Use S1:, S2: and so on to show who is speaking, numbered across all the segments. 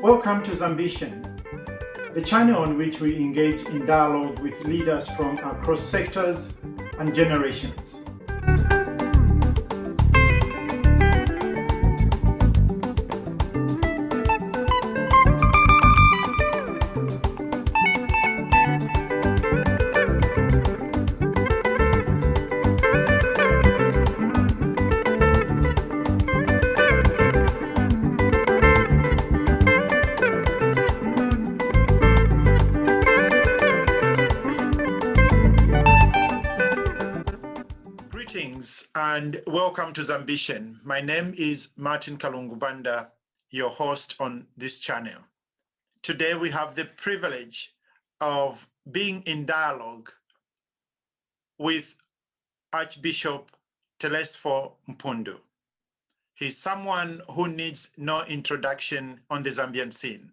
S1: Welcome to Zambition, the channel on which we engage in dialogue with leaders from across sectors and generations. Greetings and welcome to Zambition. My name is Martin Kalungubanda, your host on this channel. Today we have the privilege of being in dialogue with Archbishop Telesphore Mpundu. He's someone who needs no introduction on the Zambian scene.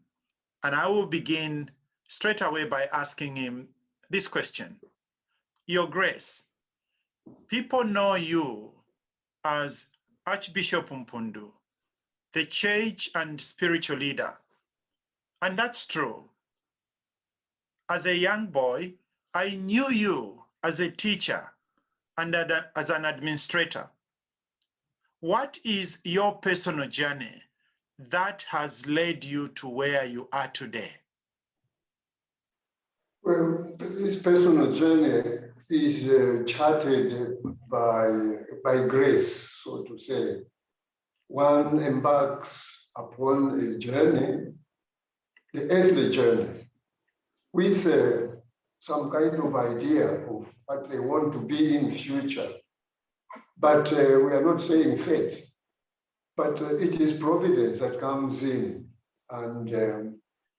S1: And I will begin straight away by asking him this question. Your Grace, people know you as Archbishop Mpundu, the church and spiritual leader. And that's true. As a young boy, I knew you as a teacher and as an administrator. What is your personal journey that has led you to where you are today?
S2: Well, this personal journey is charted by grace, so to say. One embarks upon a journey, the earthly journey, with some kind of idea of what they want to be in future. But we are not saying fate, but it is providence that comes in and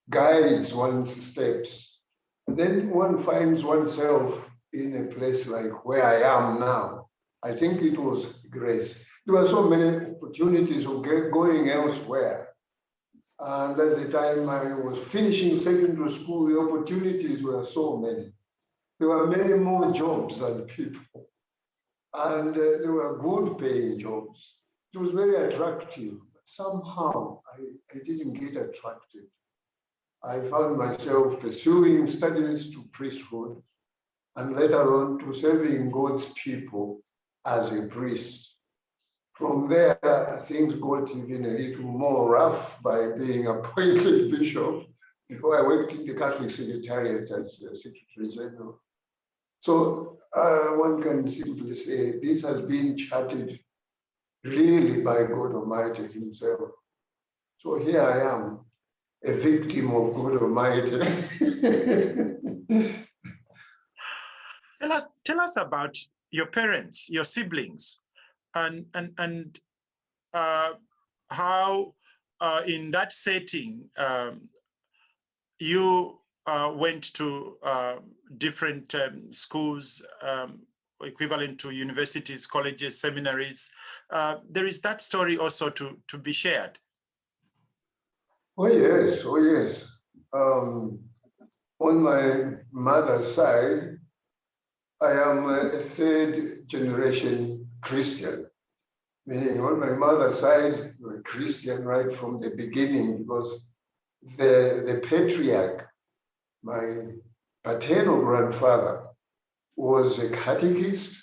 S2: guides one's steps. And then one finds oneself in a place like where I am now. I think it was grace. There were so many opportunities of going elsewhere. And at the time I was finishing secondary school, the opportunities were so many. There were many more jobs than people. And they were good paying jobs. It was very attractive. Somehow I didn't get attracted. I found myself pursuing studies to priesthood and later on to serving God's people as a priest. From there, things got even a little more rough by being appointed bishop before I worked in the Catholic Secretariat as Secretary General. So one can simply say this has been charted really by God Almighty himself. So here I am, a victim of God Almighty.
S1: Tell us about your parents, your siblings, and how in that setting you went to different schools, equivalent to universities, colleges, seminaries. There is that story also to be shared.
S2: Oh yes, oh yes. On my mother's side, I am a third generation Christian, meaning on my mother's side, we were Christian right from the beginning because the patriarch, my paternal grandfather, was a catechist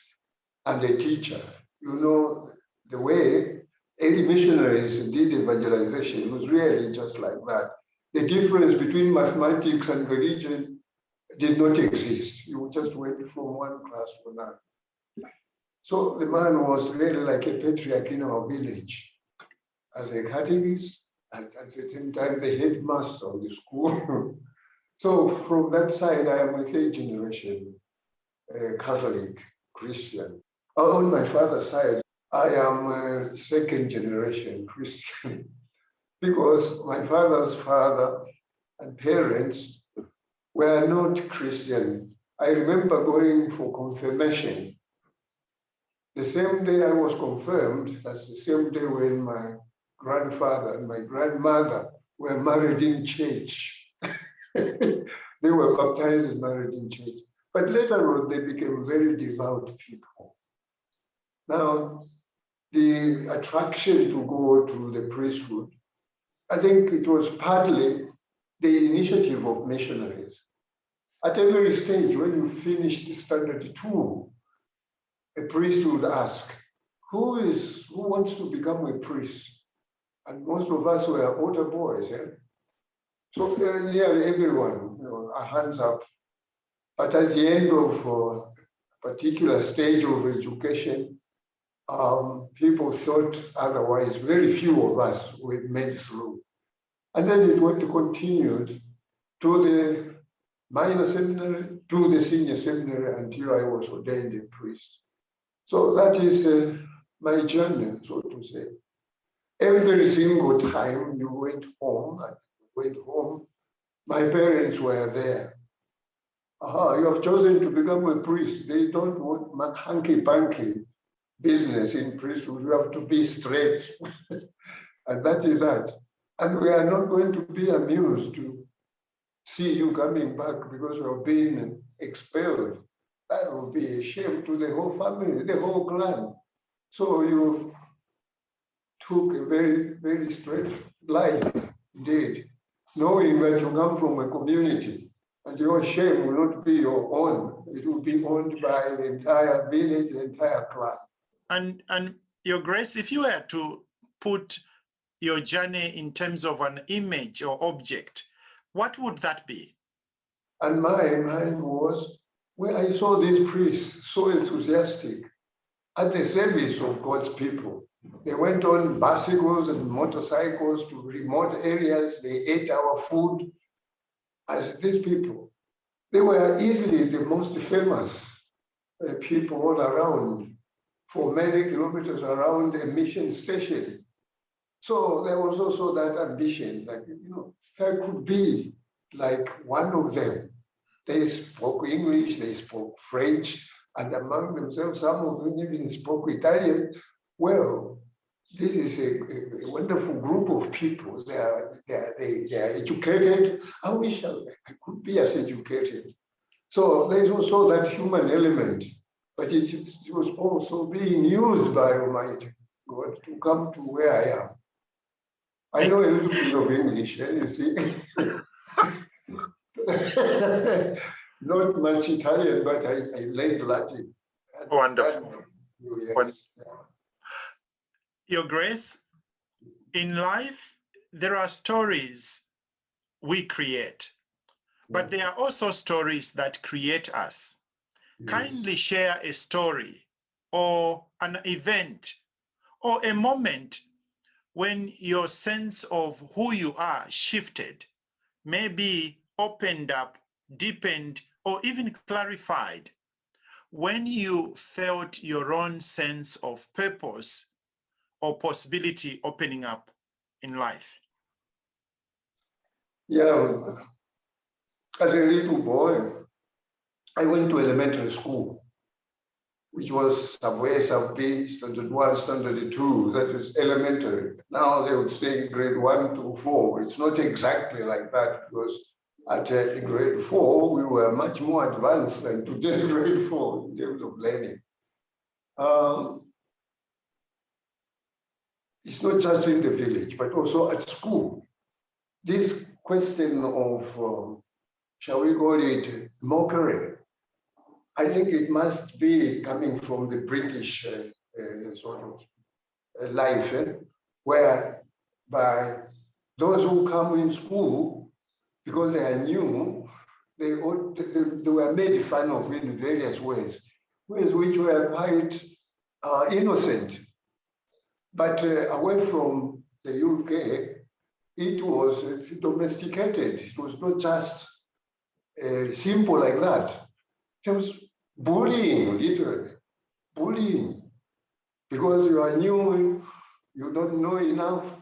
S2: and a teacher. You know, the way early missionaries did evangelization was really just like that. The difference between mathematics and religion did not exist. You just went from one class to another. So the man was really like a patriarch in our village as a catechist, at the same time the headmaster of the school. So from that side, I am a third generation Catholic Christian. On my father's side, I am a second generation Christian because my father's father and parents were not Christian. I remember going for confirmation. The same day I was confirmed, that's the same day when my grandfather and my grandmother were married in church. They were baptized and married in church. But later on, they became very devout people. Now, the attraction to go to the priesthood I think it was partly the initiative of missionaries. At every stage, when you finished standard 2, a priest would ask, who wants to become a priest? And most of us were older boys. Eh? So nearly everyone, our hands up. But at the end of a particular stage of education, people thought otherwise. Very few of us were made through. And then it went continued to the minor seminary, to the senior seminary, until I was ordained a priest. So that is my journey, so to say. Every single time you went home, my parents were there. You have chosen to become a priest. They don't want hanky-panky business in priesthood. You have to be straight. And that is that. And we are not going to be amused to see you coming back because you have been expelled. That would be a shame to the whole family, the whole clan. So you took a very, very straight line, indeed, knowing that you come from a community and your shame will not be your own. It will be owned by the entire village, the entire clan.
S1: And Your Grace, if you were to put your journey in terms of an image or object, what would that be?
S2: And my mind was, when I saw these priests so enthusiastic at the service of God's people. They went on bicycles and motorcycles to remote areas. They ate our food. As these people, they were easily the most famous people all around, for many kilometers around a mission station. So there was also that ambition, like, if I could be like one of them. They spoke English, they spoke French, and among themselves, some of them even spoke Italian. Well, this is a wonderful group of people. They are educated. I wish I could be as educated. So there's also that human element, but it was also being used by Almighty God to come to where I am. I know a little bit of English, you see. Not much Italian, but I learned Latin.
S1: Wonderful.
S2: Yes.
S1: Your Grace, in life, there are stories we create, but there are also stories that create us. Yes. Kindly share a story or an event or a moment when your sense of who you are shifted, maybe opened up, deepened, or even clarified, when you felt your own sense of purpose or possibility opening up in life.
S2: Yeah, as a little boy, I went to elementary school, which was somewhere, sub-B, standard 1, standard 2, that is elementary. Now they would say grade 1 to 4. It's not exactly like that, because at grade 4, we were much more advanced than today's grade 4 in terms of learning. It's not just in the village, but also at school. This question of, shall we call it mockery, I think it must be coming from the British sort of life, where by those who come in school, because they are new, they were made fun of in various ways which were quite innocent. But away from the UK, it was domesticated. It was not just simple like that. It was bullying, literally, bullying. Because you are new, you don't know enough.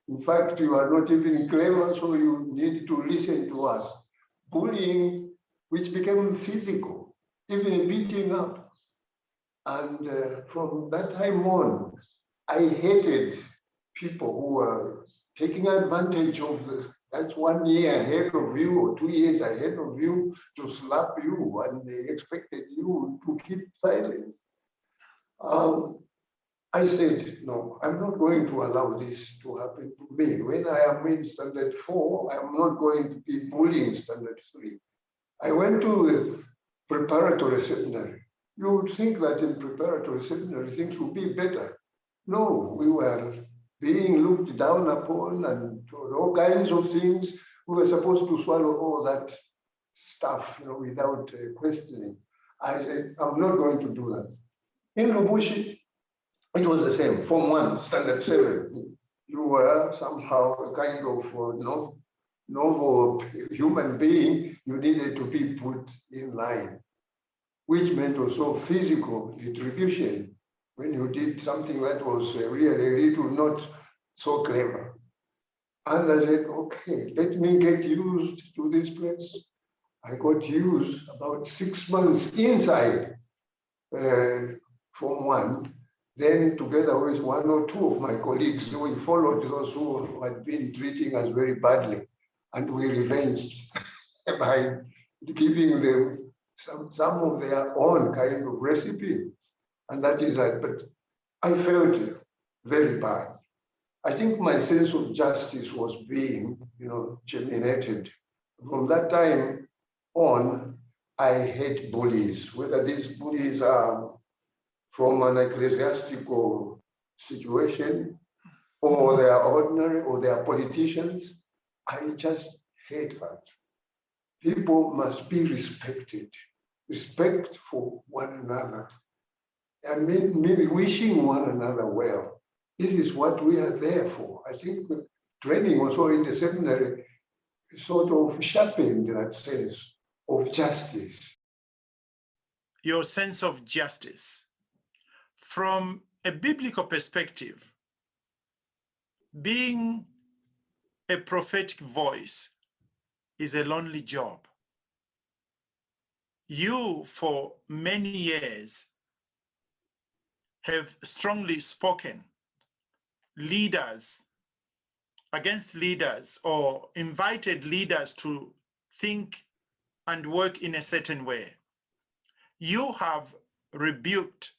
S2: In fact, you are not even clever, so you need to listen to us. Bullying, which became physical, even beating up. And from that time on, I hated people who were taking advantage of that's 1 year ahead of you or 2 years ahead of you to slap you, and they expected you to keep silence. I said, no, I'm not going to allow this to happen to me. When I am in standard 4, I'm not going to be bullying standard 3. I went to a preparatory seminary. You would think that in preparatory seminary, things would be better. No, we were being looked down upon and all kinds of things. We were supposed to swallow all that stuff, without questioning. I said, I'm not going to do that. In Lubusha, it was the same. Form 1, standard 7. You were somehow a kind of novel human being. You needed to be put in line, which meant also physical retribution when you did something that was really a little not so clever. And I said, okay, let me get used to this place. I got used about 6 months inside Form 1. Then together with 1 or 2 of my colleagues, we followed those who had been treating us very badly. And we revenged by giving them some of their own kind of recipe. And that is that. But I felt very bad. I think my sense of justice was being, germinated. From that time on, I hate bullies, whether these bullies are from an ecclesiastical situation, or they are ordinary, or they are politicians. I just hate that. People must be respected. Respect for one another. And maybe wishing one another well. This is what we are there for. I think the training also in the seminary sort of sharpened that sense of justice.
S1: Your sense of justice. From a biblical perspective, being a prophetic voice is a lonely job. You, for many years, have strongly spoken against leaders or invited leaders to think and work in a certain way. You have rebuked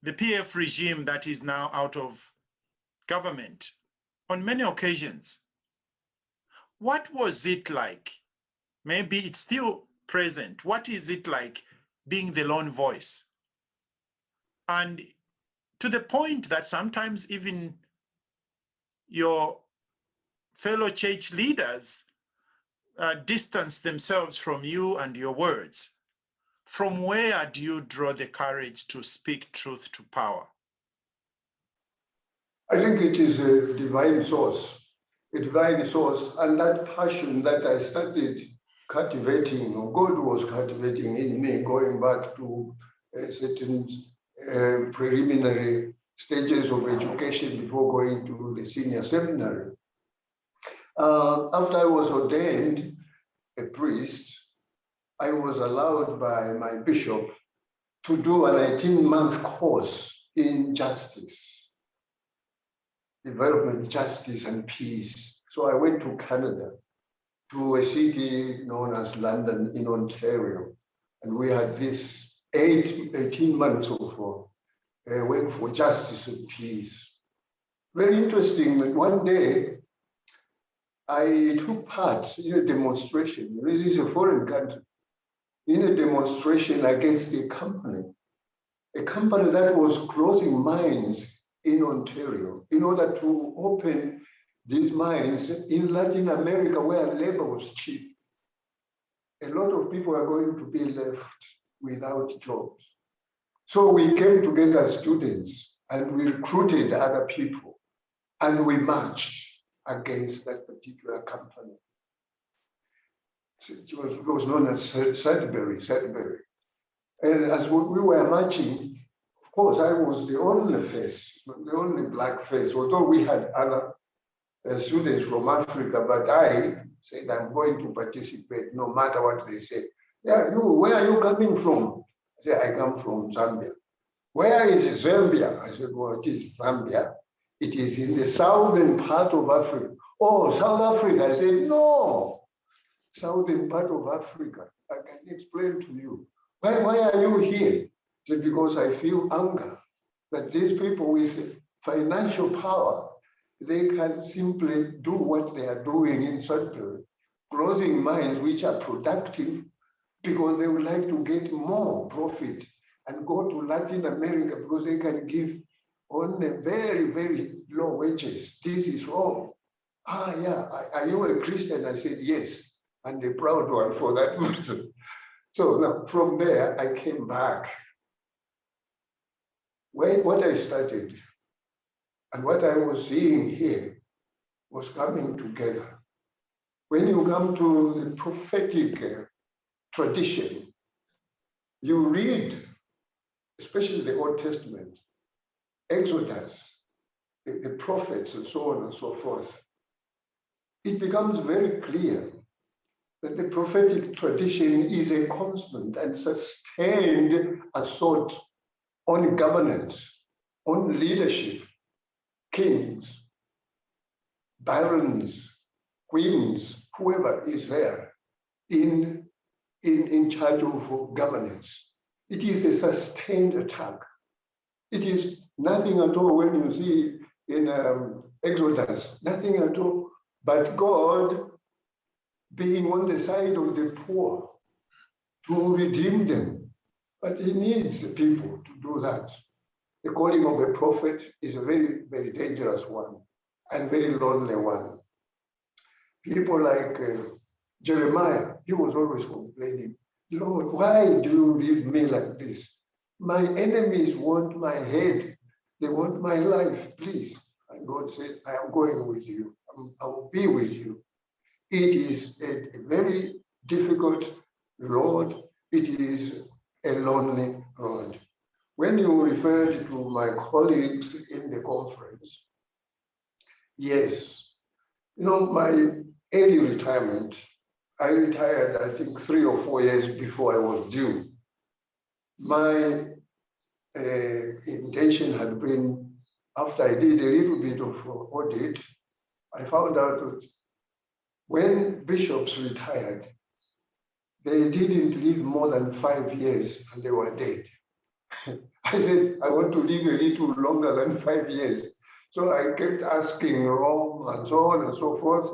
S1: the PF regime that is now out of government on many occasions. What was it like? Maybe it's still present. What is it like being the lone voice? And to the point that sometimes even your fellow church leaders distance themselves from you and your words. From where do you draw the courage to speak truth to power?
S2: I think it is a divine source, and that passion that I started cultivating, or God was cultivating in me, going back to certain preliminary stages of education before going to the senior seminary. After I was ordained a priest, I was allowed by my bishop to do an 18-month course in justice, development, justice, and peace. So I went to Canada, to a city known as London in Ontario. And we had this 18 months of work for justice and peace. Very interesting that one day I took part in a demonstration. It is a foreign country, in a demonstration against a company that was closing mines in Ontario in order to open these mines in Latin America where labor was cheap. A lot of people are going to be left without jobs. So we came together as students and we recruited other people and we marched against that particular company. It was known as Sudbury. And as we were marching, of course, I was the only face, the only black face, although we had other students from Africa, but I said, I'm going to participate no matter what they say. Yeah, where are you coming from? I said, I come from Zambia. Where is Zambia? I said, well, it is Zambia. It is in the southern part of Africa. Oh, South Africa. I said, no, southern part of Africa. I can explain to you. Why are you here? It's because I feel anger that these people with financial power, they can simply do what they are doing in Sudbury, closing mines which are productive because they would like to get more profit and go to Latin America because they can give on a very, very low wages. This is wrong. Yeah, are you a Christian? I said, yes, and a proud one for that matter. So now from there, I came back. What I started and what I was seeing here was coming together. When you come to the prophetic tradition, you read, especially the Old Testament, Exodus, the prophets and so on and so forth, it becomes very clear that the prophetic tradition is a constant and sustained assault on governance, on leadership, kings, barons, queens, whoever is there in charge of governance. It is a sustained attack. It is nothing at all when you see in Exodus, nothing at all, but God being on the side of the poor to redeem them. But he needs the people to do that. The calling of a prophet is a very, very dangerous one and very lonely one. People like Jeremiah, he was always complaining, Lord, why do you leave me like this? My enemies want my head. They want my life, please. And God said, I am going with you. I will be with you. It is a very difficult road. It is a lonely road. When you referred to my colleagues in the conference, yes, you know, my early retirement, I retired, I think, 3 or 4 years before I was due. My intention had been, after I did a little bit of audit, I found out that when bishops retired, they didn't live more than 5 years and they were dead. I said, I want to live a little longer than 5 years. So I kept asking Rome and so on and so forth.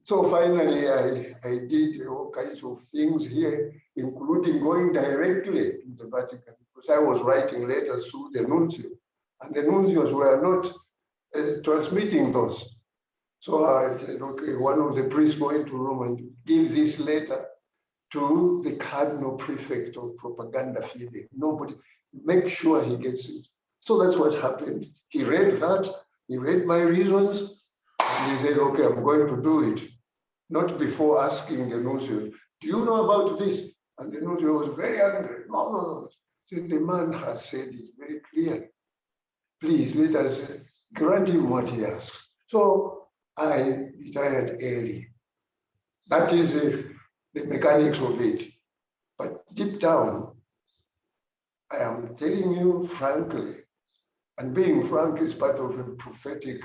S2: So finally, I did all kinds of things here, including going directly to the Vatican, because I was writing letters to the nuncio, and the nuncios were not transmitting those. So I said, okay, one of the priests going to Rome and give this letter to the Cardinal Prefect of Propaganda Fide. Nobody, make sure he gets it. So that's what happened. He read that, he read my reasons, and he said, okay, I'm going to do it. Not before asking the nuncio, do you know about this? And the nuncio was very angry. No. So the man has said it very clearly. Please let us grant him what he asks. So I retired early. That is the mechanics of it. But deep down, I am telling you frankly, and being frank is part of a prophetic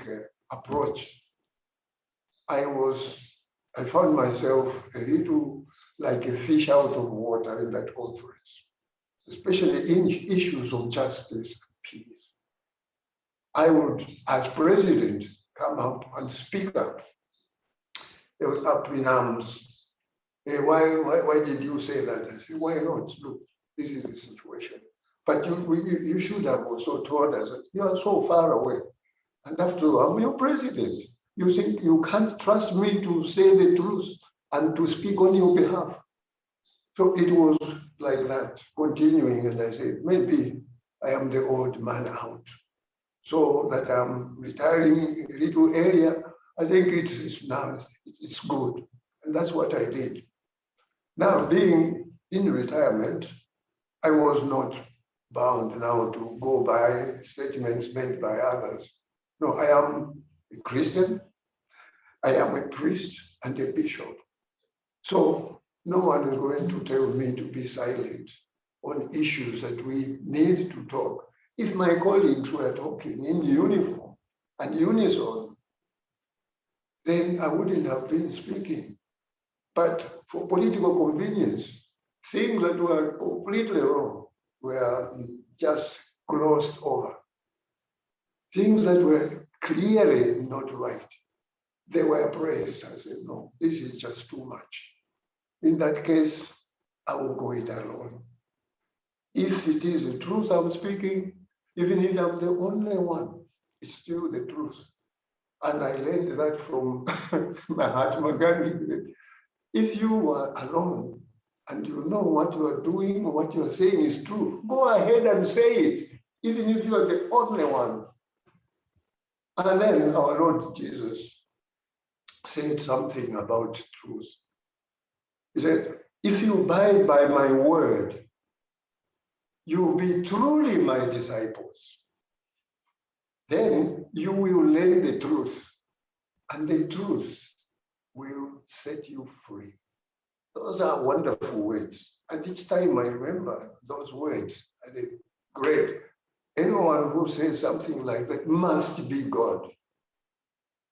S2: approach. I found myself a little like a fish out of water in that conference, especially in issues of justice and peace. I would, as president, come up and speak up. They would up in arms. Hey, why did you say that? I said, why not? Look, this is the situation. But you should have also told us that you are so far away. And after all, I'm your president. You think you can't trust me to say the truth and to speak on your behalf. So it was like that, continuing. And I said, maybe I am the old man out. So that I'm retiring a little earlier, I think it's now, it's good. And that's what I did. Now, being in retirement, I was not bound now to go by statements made by others. No, I am a Christian, I am a priest and a bishop. So no one is going to tell me to be silent on issues that we need to talk. If my colleagues were talking in uniform and unison, then I wouldn't have been speaking. But for political convenience, things that were completely wrong were just glossed over. Things that were clearly not right, they were praised. I said, no, this is just too much. In that case, I will go it alone. If it is the truth I'm speaking, even if I'm the only one, it's still the truth. And I learned that from Mahatma Gandhi. If you are alone and you know what you are doing, what you are saying is true, go ahead and say it, even if you are the only one. And then our Lord Jesus said something about truth. He said, if you abide by my word, you will be truly my disciples. Then you will learn the truth, and the truth will set you free. Those are wonderful words. And each time I remember those words, I think, great. Anyone who says something like that must be God.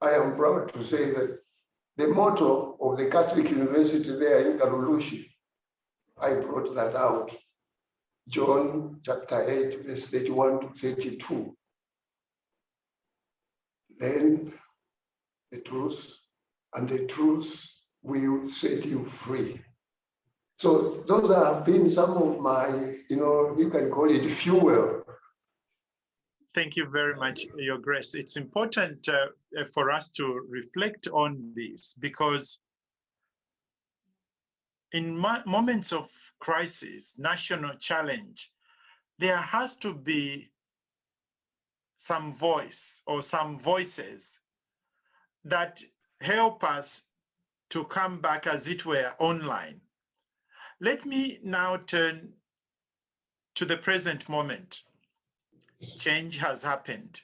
S2: I am proud to say that the motto of the Catholic University there in Karulushi, I brought that out. John chapter 8, verse 31 to 32. Learn the truth, and the truth will set you free. So those have been some of my, you can call it fuel.
S1: Thank you very much, Your Grace. It's important for us to reflect on this, because in moments of crisis, national challenge, there has to be some voice or some voices that help us to come back, as it were, online. Let me now turn to the present moment. Change has happened.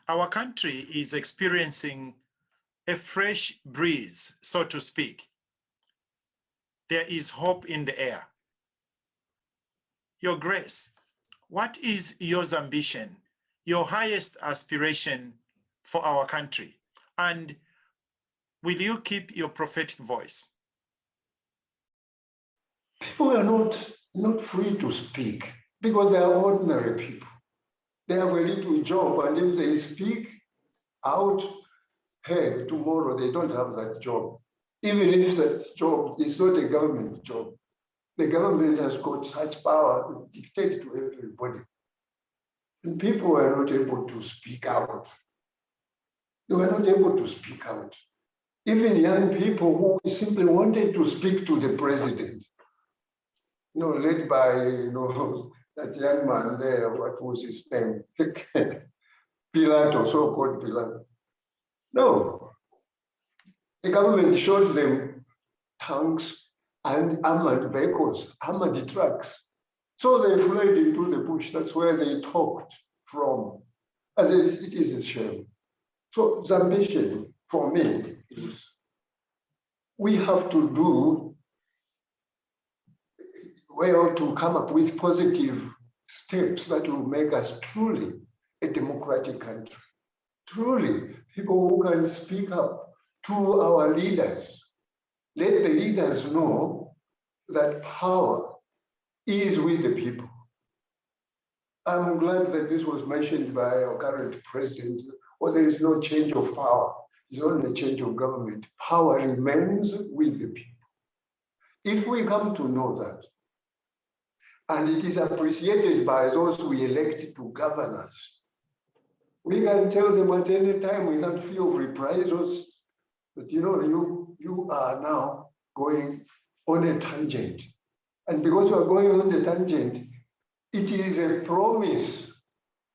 S1: Our country is experiencing a fresh breeze, so to speak. There is hope in the air. Your Grace, what is your ambition, your highest aspiration for our country? And will you keep your prophetic voice?
S2: People are not free to speak because they are ordinary people. They have a little job, and if they speak out, hey, tomorrow they don't have that job. Even if that job is not a government job, the government has got such power to dictate to everybody. And people are not able to speak out. They were not able to speak out. Even young people who simply wanted to speak to the president, led by, that young man there, what was his name? Pilato, so-called Pilato. No. The government showed them tanks and armored vehicles, armored trucks. So they fled into the bush. That's where they talked from. As it is a shame. So Zambition, for me, is we have to do well to come up with positive steps that will make us truly a democratic country. Truly, people who can speak up to our leaders. Let the leaders know that power is with the people. I'm glad that this was mentioned by our current president. Well, there is no change of power. It's only a change of government. Power remains with the people. If we come to know that, and it is appreciated by those we elect to govern us, we can tell them at any time without fear of reprisals that, you are now going on a tangent. And because you are going on the tangent, it is a promise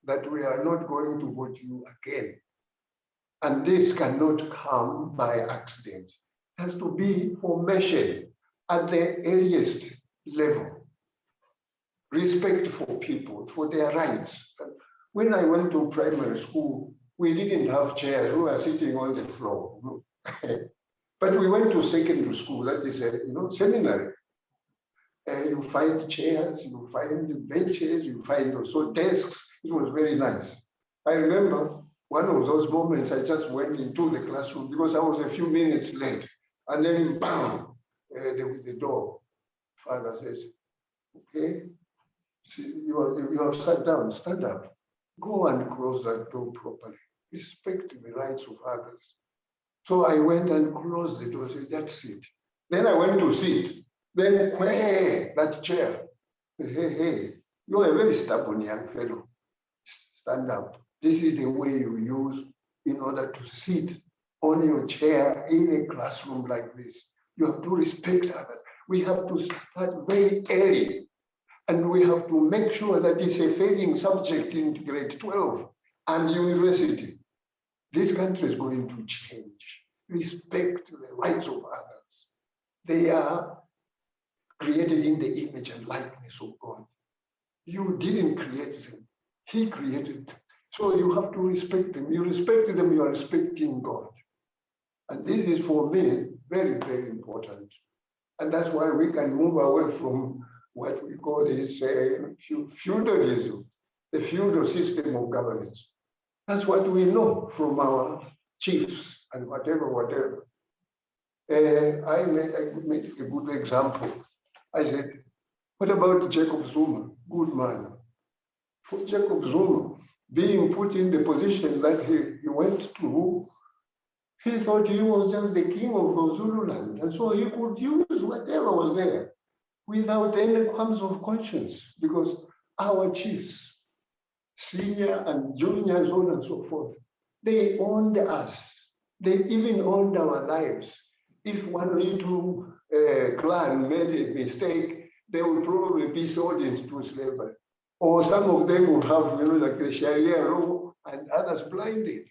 S2: that we are not going to vote you again. And this cannot come by accident. It has to be formation at the earliest level. Respect for people, for their rights. When I went to primary school, we didn't have chairs. We were sitting on the floor. But we went to secondary school, that is a seminary. You find chairs, you find benches, you find also desks. It was very nice. I remember one of those moments, I just went into the classroom because I was a few minutes late. And then, bam, the door. Father says, okay, See, you have sat down, stand up. Go and close that door properly. Respect the rights of others. So I went and closed the door, said, that's it. Then I went to sit. Then, that chair. Hey, you're a very stubborn young fellow. Stand up. This is the way you use in order to sit on your chair in a classroom like this. You have to respect others. We have to start very early, and we have to make sure that it's a failing subject in grade 12 and university. This country is going to change. Respect the rights of others. They are created in the image and likeness of God. You didn't create them. He created them. So you have to respect them. You respect them, you are respecting God. And this is, for me, very, very important. And that's why we can move away from what we call this feudalism, the feudal system of governance. That's what we know from our chiefs and whatever. I made a good example. I said, what about Jacob Zuma? Good man. For Jacob Zuma, being put in the position that he went to, he thought he was just the king of Zululand. And so he could use whatever was there without any qualms of conscience, because our chiefs, senior and junior, and so on and so forth, they owned us. They even owned our lives. If one little clan made a mistake, they would probably be sold into slavery. Or some of them would have, like the Sharia law, and others blinded.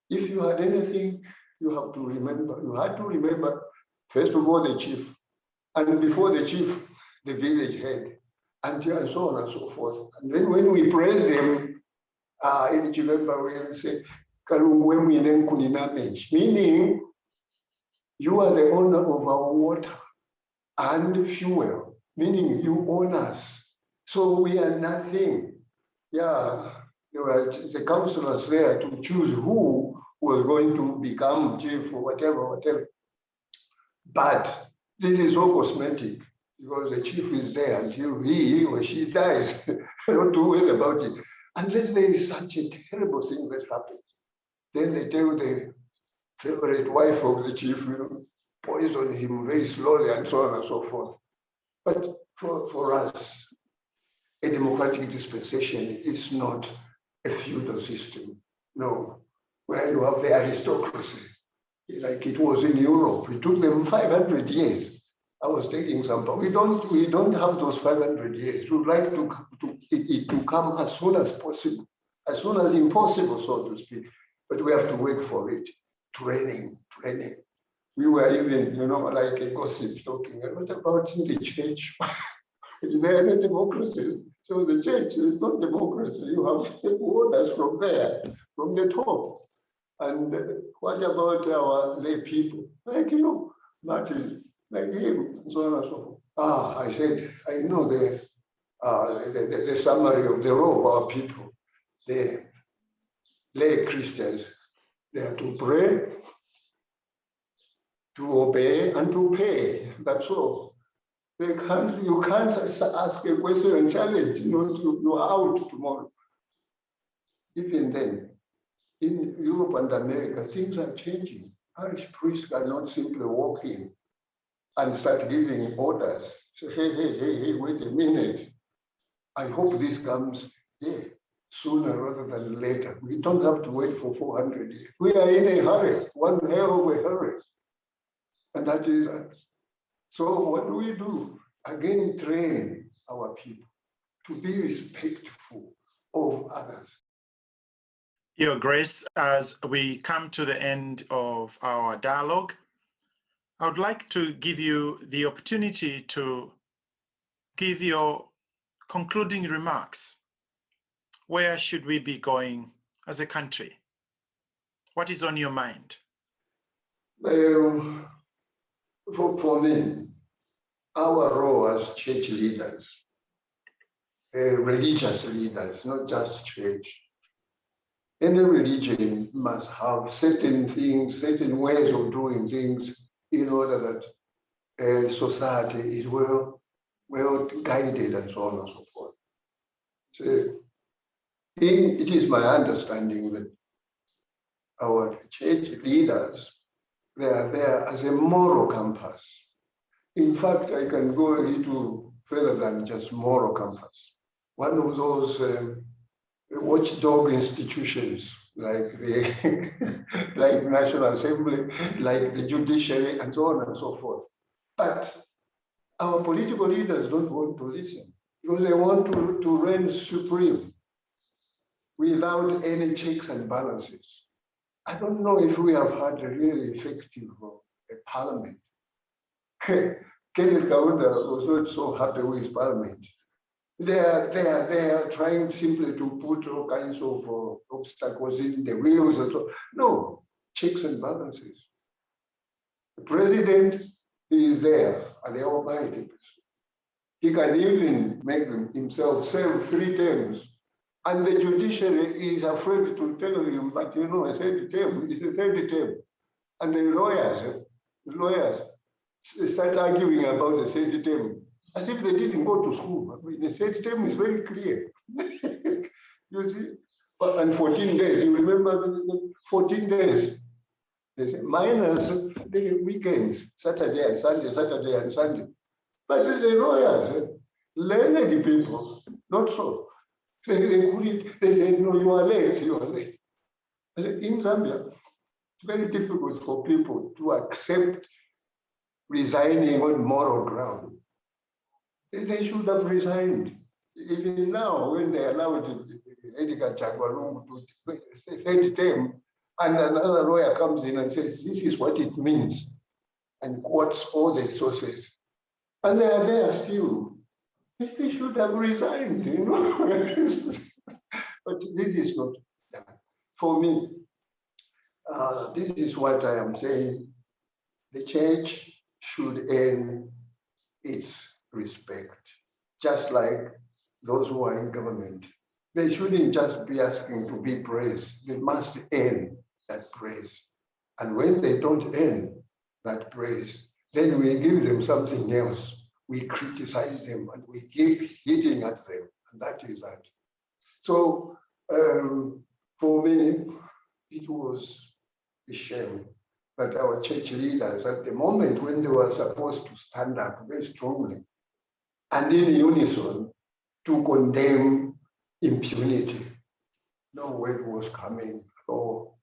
S2: If you had anything, you had to remember, first of all, the chief, and before the chief, the village head, and so on and so forth. And then when we praise them, in Chivemba, we say, meaning you are the owner of our water and fuel, meaning you own us. So we are nothing. Yeah, there were the councillors there to choose who was going to become chief or whatever. But this is all cosmetic, because the chief is there until he or she dies. Not too worried about it. Unless there is such a terrible thing that happens. Then they tell the favorite wife of the chief, poison him very slowly and so on and so forth. But for us, a democratic dispensation is not a feudal system. No, where you have the aristocracy, like it was in Europe. It took them 500 years. I was taking some, but we don't have those 500 years. We'd like it to come as soon as possible, as soon as impossible, so to speak. But we have to wait for it. Training. We were even, like a gossip talking. What about in the church? Is there any democracy? So the church is not democracy. You have orders from there, from the top. And what about our lay people? Like you, Martin, like him, and so on and so forth. I said, I know the summary of the role of our people. The lay Christians, they are to pray, to obey, and to pay. That's all. You can't ask a question and challenge, you're out tomorrow. Even then, in Europe and America, things are changing. Parish priests cannot simply walk in and start giving orders. So, hey, wait a minute. I hope this comes sooner rather than later. We don't have to wait for 400 years. We are in a hurry, one hell of a hurry. And that is, so what do? Again, train our people to be respectful of others.
S1: Your Grace, as we come to the end of our dialogue, I would like to give you the opportunity to give your concluding remarks. Where should we be going as a country? What is on your mind?
S2: For me, our role as church leaders, religious leaders, not just church. Any religion must have certain things, certain ways of doing things in order that society is well guided and so on and so forth. So it is my understanding that our church leaders, they are there as a moral compass. In fact, I can go a little further than just moral compass. One of those watchdog institutions like the like National Assembly, like the judiciary, and so on and so forth. But our political leaders don't want to listen because they want to reign supreme without any checks and balances. I don't know if we have had a really effective parliament. Kenneth Kaunda was not so happy with parliament. They are trying simply to put all kinds of obstacles in the wheels and so. No, checks and balances. The president is there, and the almighty person. He can even make himself serve 3 terms. And the judiciary is afraid to tell him, but you know, a 3rd term is a 3rd term. And the lawyers start arguing about the 3rd term, as if they didn't go to school. I mean, the 3rd term is very clear. You see? And 14 days, you remember the 14 days, minus the weekends, Saturday and Sunday. But the lawyers, learned people, not so. They said, no, you are late. In Zambia, it's very difficult for people to accept resigning on moral ground. They should have resigned. Even now, when they allowed Edgar Chagwalungu to say 3rd term, and another lawyer comes in and says, this is what it means, and quotes all the sources. And they are there still. They should have resigned, you know. But this is not done. For me, this is what I am saying. The church should earn its respect, just like those who are in government. They shouldn't just be asking to be praised. They must earn that praise. And when they don't earn that praise, then we give them something else. We criticize them and we keep hitting at them. And that is that. So for me, it was a shame that our church leaders, at the moment when they were supposed to stand up very strongly and in unison to condemn impunity, no word was coming at all.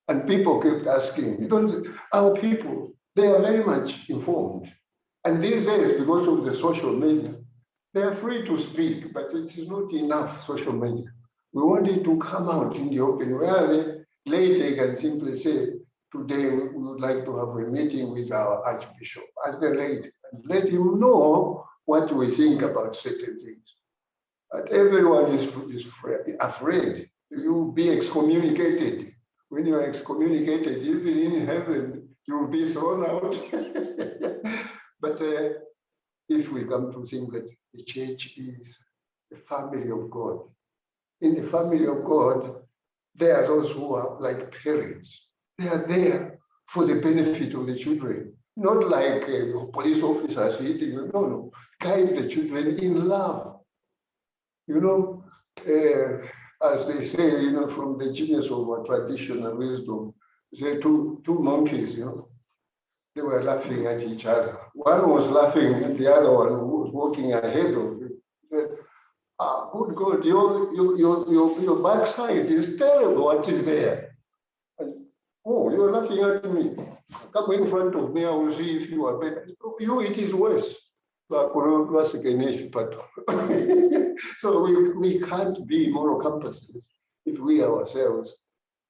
S2: And people kept asking, our people, they are very much informed. And these days, because of the social media, they are free to speak, but it is not enough social media. We want it to come out in the open, where they later can simply say, today we would like to have a meeting with our Archbishop, as they late, and let him know what we think about certain things. But everyone is afraid. You'll be excommunicated. When you are excommunicated, even in heaven, you will be thrown out. But if we come to think that the church is the family of God, in the family of God, there are those who are like parents. They are there for the benefit of the children, not like police officers hitting them. No, guide the children in love. You know, as they say, you know, from the genius of our traditional wisdom, say two monkeys, you know, they were laughing at each other. One was laughing and the other one was walking ahead of him. Said, good God, your backside is terrible. What is there? And, oh, you're laughing at me. Come in front of me, I will see if you are better. You, it is worse. So we can't be moral compasses if we ourselves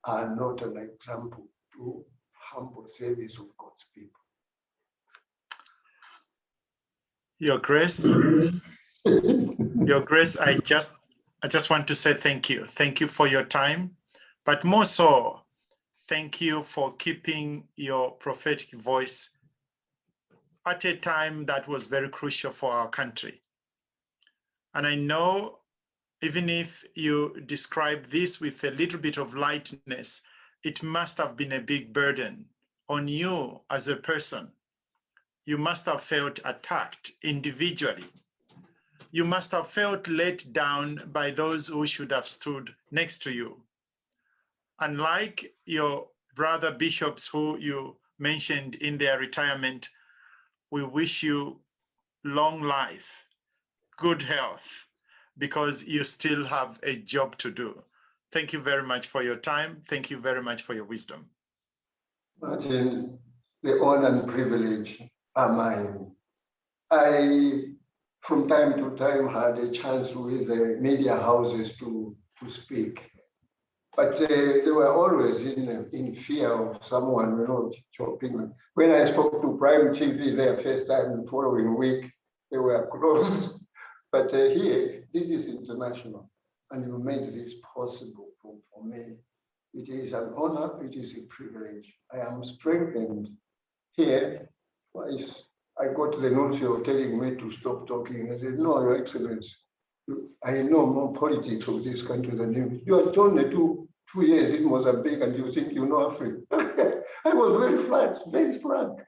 S2: are not an example to humble service of God's people.
S1: Your Grace, Your Grace, I just want to say thank you. Thank you for your time, but more so, thank you for keeping your prophetic voice at a time that was very crucial for our country. And I know, even if you describe this with a little bit of lightness, it must have been a big burden on you as a person. You must have felt attacked individually. you must have felt let down by those who should have stood next to you. Unlike your brother bishops who you mentioned in their retirement, we wish you long life, good health, because you still have a job to do. Thank you very much for your time. Thank you very much for your wisdom.
S2: Martin, the honor and privilege are mine. I, from time to time, had a chance with the media houses to speak. But they were always in fear of someone, chopping. When I spoke to Prime TV their first time the following week, they were closed. But here, this is international, and you made this possible for me. It is an honor, it is a privilege. I am strengthened here. Twice I got the nuncio telling me to stop talking. I said, no, Your Excellency, I know more politics of this country than you. You are only two years in Mozambique and you think you know Africa. I was very flat, very frank.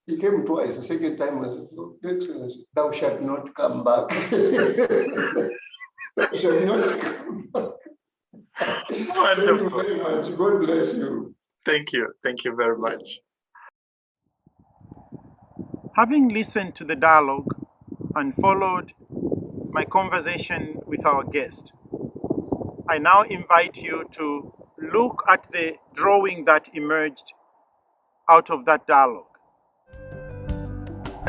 S2: He came twice. The second time I said, Your Excellency, thou shalt not come back. Thou shalt not come back.
S1: Wonderful.
S2: Thank you very much. God bless you.
S1: Thank you. Thank you very much. Having listened to the dialogue and followed my conversation with our guest, I now invite you to look at the drawing that emerged out of that dialogue.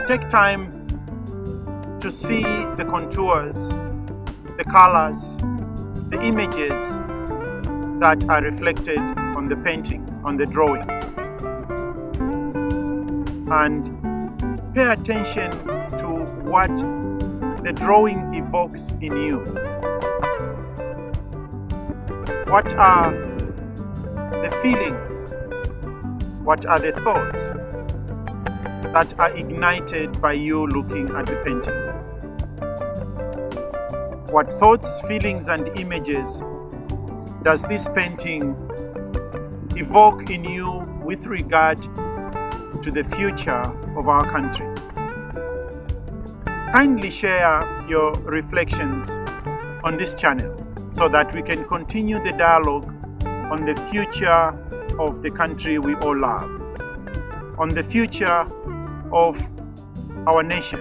S1: Take time to see the contours, the colors, the images that are reflected on the painting, on the drawing. And pay attention to what the drawing evokes in you. What are the feelings? What are the thoughts that are ignited by you looking at the painting? What thoughts, feelings, and images does this painting evoke in you with regard to the future of our country? Kindly share your reflections on this channel so that we can continue the dialogue on the future of the country we all love, on the future of our nation.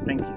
S1: Thank you.